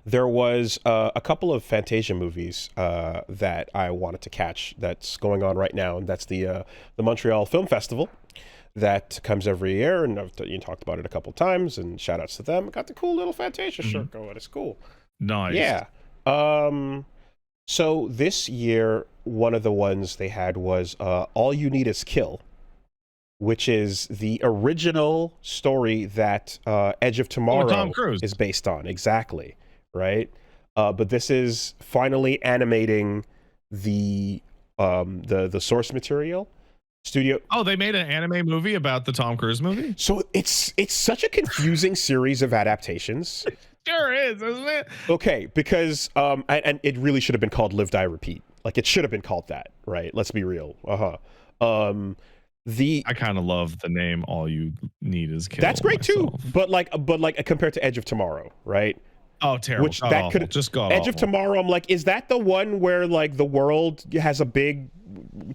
There was a couple of Fantasia movies that I wanted to catch that's going on right now, and that's the Montreal Film Festival that comes every year, and you talked about it a couple times, and shout outs to them. Got the cool little Fantasia shirt going. It's cool. Nice. Yeah. So this year, one of the ones they had was All You Need Is Kill, which is the original story that Edge of Tomorrow Tom Cruise is based on. Exactly, right? But this is finally animating the source material. Studio. Oh, they made an anime movie about the Tom Cruise movie? So it's such a confusing series of adaptations. Sure is, isn't it? Okay, because and it really should have been called Live Die Repeat. Like it should have been called that, right? Let's be real. I kind of love the name All You Need Is Kill. That's great myself. too. But like compared to Edge of Tomorrow, right? Oh, terrible. Which that could just got Edge of Tomorrow. I'm like, is that the one where like the world has a big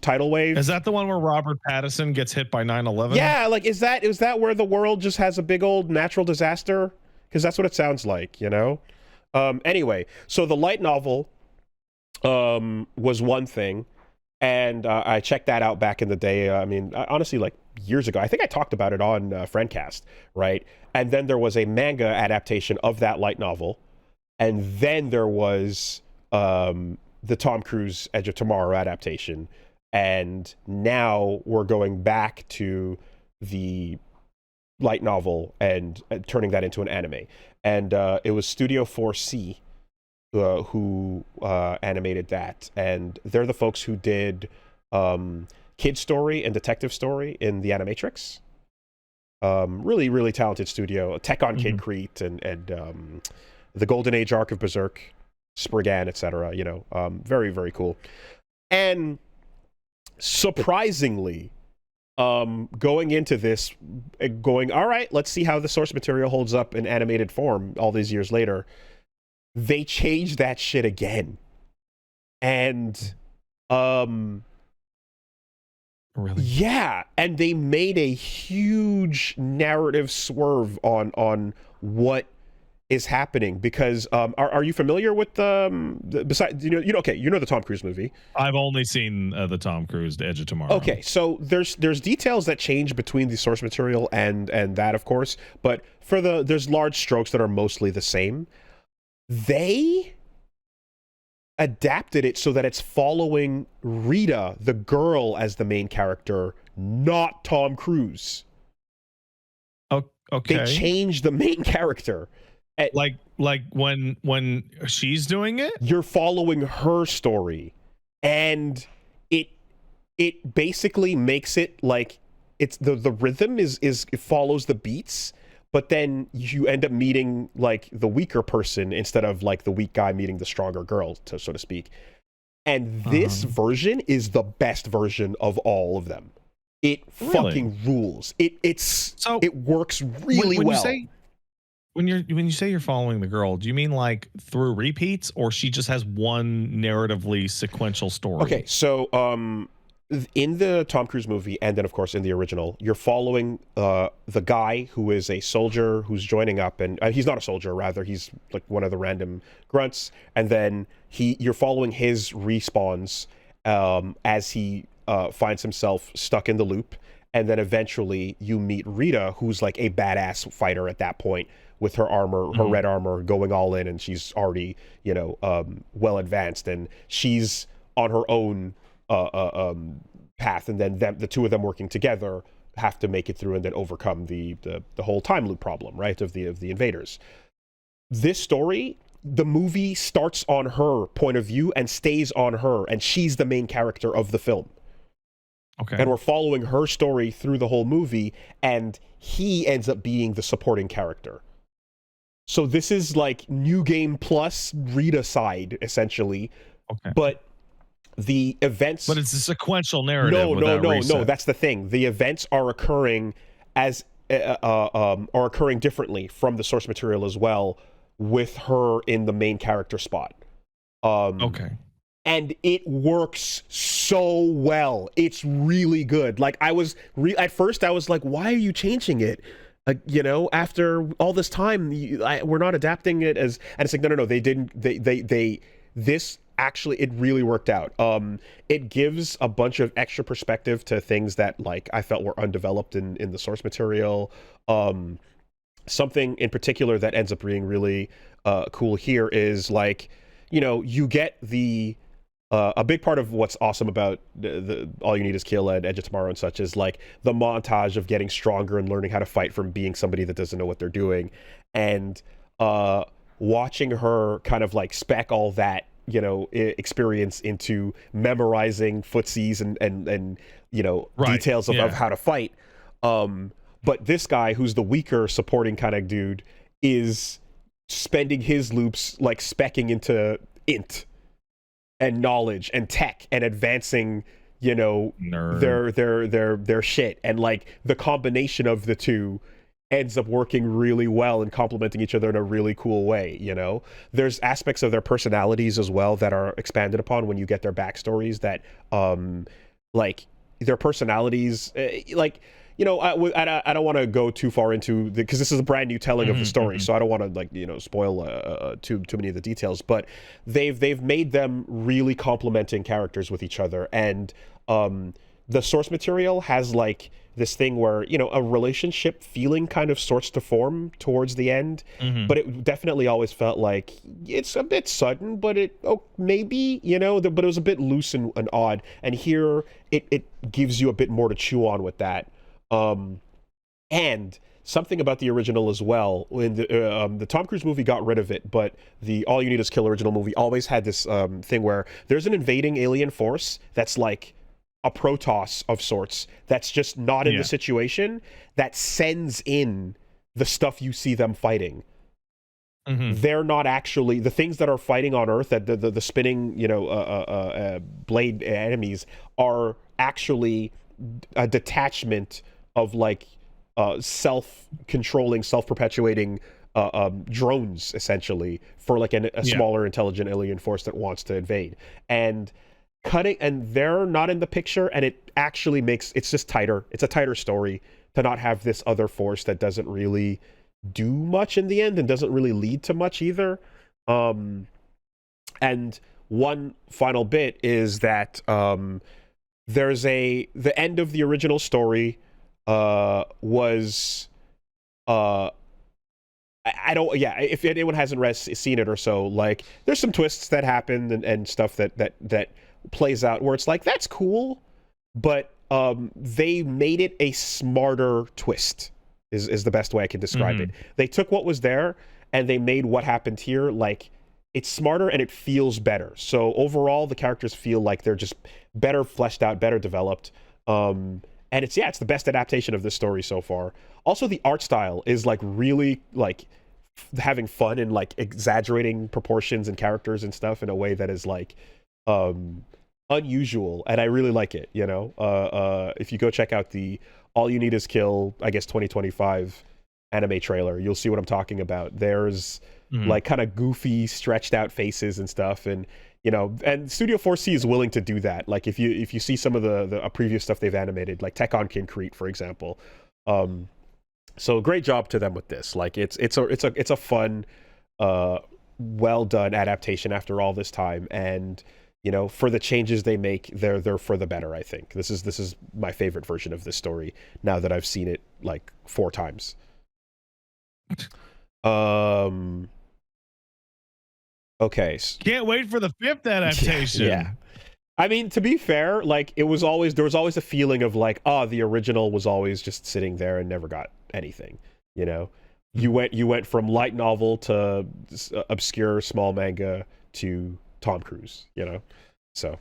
tidal wave? Is that the one where Robert Pattinson gets hit by 9/11? Yeah, like is that where the world just has a big old natural disaster? Because that's what it sounds like, you know. Anyway, so the light novel was one thing, and I checked that out back in the day. I mean, honestly, like years ago. I think I talked about it on Friendcast, right? And then there was a manga adaptation of that light novel, and then there was the Tom Cruise Edge of Tomorrow adaptation, and now we're going back to the light novel and turning that into an anime. And it was Studio 4C who animated that, and they're the folks who did Kid Story and Detective Story in the Animatrix. Really, really talented studio. Tech on Kid Crete and the Golden Age arc of Berserk, Spriggan, etc. You know, very, very cool. And surprisingly, going into this, all right, let's see how the source material holds up in animated form all these years later. They changed that shit again. And really? Yeah, and they made a huge narrative swerve on what is happening, because are you familiar with besides you know okay, you know the Tom Cruise movie? I've only seen the Tom Cruise Edge of Tomorrow. Okay, so there's details that change between the source material and that, of course, but there's large strokes that are mostly the same. They adapted it so that it's following Rita, the girl, as the main character, not Tom Cruise. Oh, okay. They changed the main character. Like when she's doing it, you're following her story, and it basically makes it like it's the rhythm is it follows the beats, but then you end up meeting like the weaker person instead of like the weak guy meeting the stronger girl, so to speak. And this version is the best version of all of them. It fucking rules. It works really well. When you say you're following the girl, do you mean like through repeats, or she just has one narratively sequential story? Okay, so in the Tom Cruise movie, and then of course in the original, you're following the guy who is a soldier who's joining up, and he's not a soldier, rather he's like one of the random grunts, and then you're following his respawns as he finds himself stuck in the loop, and then eventually you meet Rita, who's like a badass fighter at that point, with her armor, her red armor, going all in, and she's already, you know, well advanced, and she's on her own path, and then the two of them working together have to make it through and then overcome the whole time loop problem, right, of the invaders. This story, the movie starts on her point of view and stays on her, and she's the main character of the film. Okay. And we're following her story through the whole movie, and he ends up being the supporting character. So this is like New Game Plus Rita side, essentially. Okay. But the events... But it's a sequential narrative. No. That's the thing. The events are occurring are occurring differently from the source material as well, with her in the main character spot. Okay. And it works so well. It's really good. Like at first I was like, why are you changing it? You know, after all this time, we're not adapting it as, and it's like, no, no, no, they didn't, this actually, it really worked out. It gives a bunch of extra perspective to things that, like, I felt were undeveloped in the source material. Something in particular that ends up being really cool here is, like, you know, you get the a big part of what's awesome about the All You Need Is Kill and Edge of Tomorrow and such is, like, the montage of getting stronger and learning how to fight from being somebody that doesn't know what they're doing, and watching her kind of like spec all that, you know, experience into memorizing footsies and you know, Right. details of how to fight. But this guy, who's the weaker supporting kind of dude, is spending his loops like specking into int and knowledge and tech and advancing, you know, their shit, and like the combination of the two ends up working really well and complementing each other in a really cool way. You know, there's aspects of their personalities as well that are expanded upon when you get their backstories, that like their personalities, like, you know, I don't want to go too far into the, because this is a brand new telling of the story, so I don't want to, like, you know, spoil too many of the details. But they've made them really complementing characters with each other, and the source material has like this thing where, you know, a relationship feeling kind of starts to form towards the end, but it definitely always felt like it's a bit sudden, but maybe, you know, but it was a bit loose and odd. And here it gives you a bit more to chew on with that. And something about the original as well, when the Tom Cruise movie got rid of it, but the All You Need Is Kill original movie always had this thing where there's an invading alien force that's like a Protoss of sorts that's just not in the situation, that sends in the stuff you see them fighting. They're not actually the things that are fighting on Earth, that the spinning, you know, blade enemies are actually a detachment of like self-controlling, self-perpetuating drones, essentially, for like a smaller intelligent alien force that wants to invade. And they're not in the picture, and it actually makes it's just tighter. It's a tighter story to not have this other force that doesn't really do much in the end and doesn't really lead to much either. And one final bit is that there's the end of the original story was I don't, if anyone hasn't seen it or so, like, there's some twists that happen and stuff that plays out where it's like, that's cool, but they made it a smarter twist, is the best way I can describe it. They took what was there and they made what happened here, like, it's smarter and it feels better. So overall, the characters feel like they're just better fleshed out, better developed. And it's the best adaptation of this story so far. Also, the art style is like really like having fun and like exaggerating proportions and characters and stuff in a way that is like unusual, and I really like it. You know, if you go check out the All You Need Is Kill, I guess 2025 anime trailer, you'll see what I'm talking about. There's like kind of goofy, stretched out faces and stuff, and you know, and Studio 4C is willing to do that. Like if you see some of the previous stuff they've animated, like Tekkon Concrete, for example. So great job to them with this. Like it's a fun, well done adaptation after all this time, and you know, for the changes they make, they're for the better. I think this is my favorite version of this story now that I've seen it like 4 times. Okay. Can't wait for the 5th adaptation. Yeah. I mean, to be fair, like there was always a feeling of like, the original was always just sitting there and never got anything. You know, you went from light novel to obscure small manga to Tom Cruise. You know, so